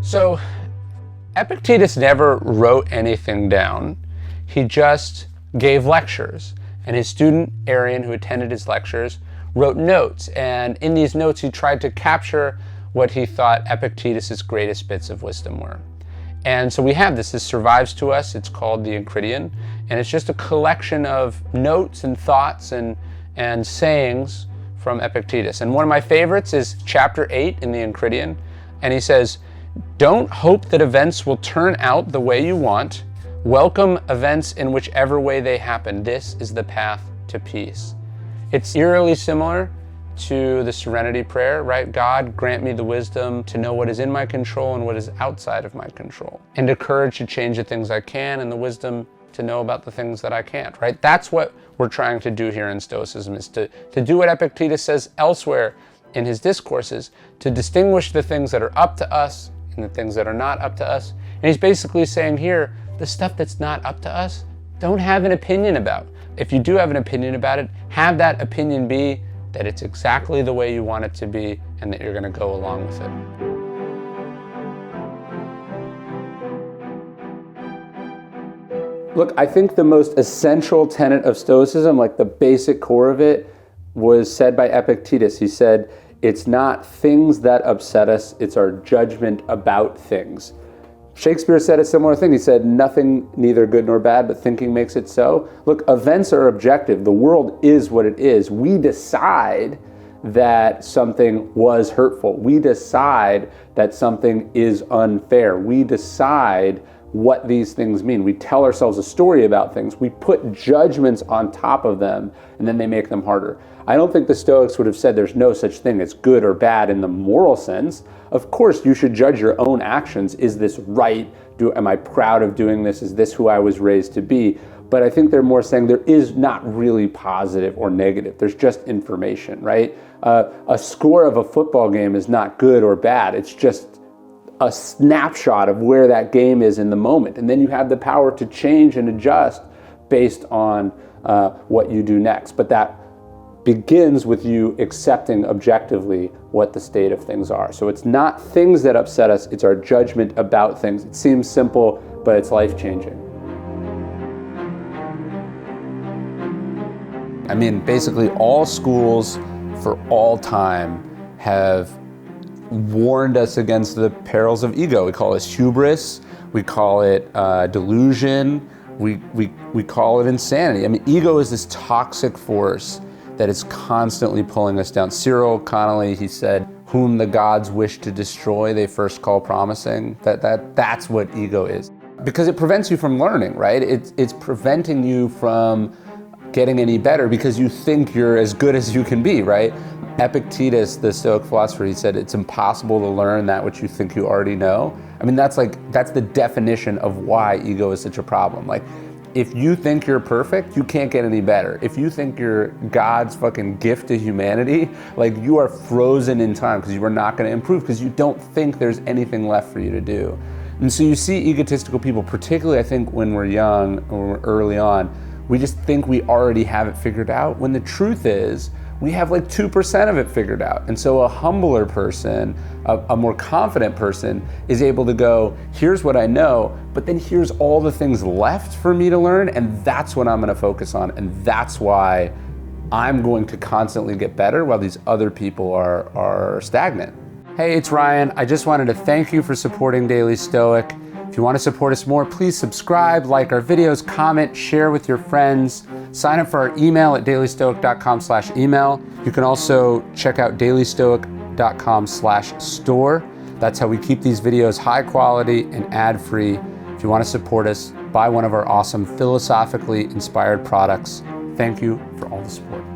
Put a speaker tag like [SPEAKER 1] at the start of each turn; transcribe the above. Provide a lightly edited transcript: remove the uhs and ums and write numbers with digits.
[SPEAKER 1] So Epictetus never wrote anything down. He just gave lectures. And his student, Arrian, who attended his lectures, wrote notes. And in these notes, he tried to capture what he thought Epictetus's greatest bits of wisdom were. And so we have this. This survives to us. It's called the Enchiridion. And it's just a collection of notes and thoughts and sayings from Epictetus. And one of my favorites is chapter 8 in the Enchiridion. And he says, "Don't hope that events will turn out the way you want. Welcome events in whichever way they happen. This is the path to peace." It's eerily similar to the serenity prayer, right? God, grant me the wisdom to know what is in my control and what is outside of my control, and the courage to change the things I can and the wisdom to know about the things that I can't, right? That's what we're trying to do here in Stoicism, is to do what Epictetus says elsewhere in his discourses, to distinguish the things that are up to us and the things that are not up to us. And he's basically saying here, the stuff that's not up to us, don't have an opinion about. If you do have an opinion about it, have that opinion be that it's exactly the way you want it to be and that you're going to go along with it. Look, I think the most essential tenet of Stoicism, like the basic core of it, was said by Epictetus. He said, it's not things that upset us, it's our judgment about things. Shakespeare said a similar thing. He said, nothing neither good nor bad, but thinking makes it so. Look, events are objective. The world is what it is. We decide that something was hurtful. We decide that something is unfair. We decide what these things mean. We tell ourselves a story about things. We put judgments on top of them, and then they make them harder. I don't think the Stoics would have said there's no such thing as good or bad in the moral sense. Of course, you should judge your own actions. Is this right? Am I proud of doing this? Is this who I was raised to be? But I think they're more saying there is not really positive or negative. There's just information, right? A score of a football game is not good or bad. It's just a snapshot of where that game is in the moment. And then you have the power to change and adjust based on what you do next. But that begins with you accepting objectively what the state of things are. So it's not things that upset us, it's our judgment about things. It seems simple, but it's life-changing. I mean, basically all schools for all time have warned us against the perils of ego. We call it hubris, we call it delusion, we call it insanity. I mean, ego is this toxic force that is constantly pulling us down. Cyril Connolly, he said, whom the gods wish to destroy, they first call promising. That's what ego is. Because it prevents you from learning, right? It's preventing you from getting any better because you think you're as good as you can be, right? Epictetus, the Stoic philosopher, he said it's impossible to learn that which you think you already know. I mean, that's the definition of why ego is such a problem. Like, if you think you're perfect, you can't get any better. If you think you're God's fucking gift to humanity, like, you are frozen in time because you are not going to improve because you don't think there's anything left for you to do. And so you see egotistical people, particularly I think when we're young or early on, we just think we already have it figured out, when the truth is we have like 2% of it figured out. And so a humbler person, a more confident person is able to go, here's what I know, but then here's all the things left for me to learn, and that's what I'm gonna focus on, and that's why I'm going to constantly get better while these other people are stagnant. Hey, it's Ryan. I just wanted to thank you for supporting Daily Stoic. If you want to support us more, please subscribe, like our videos, comment, share with your friends. Sign up for our email at dailystoic.com/email. You can also check out dailystoic.com/store. That's how we keep these videos high quality and ad-free. If you want to support us, buy one of our awesome philosophically inspired products. Thank you for all the support.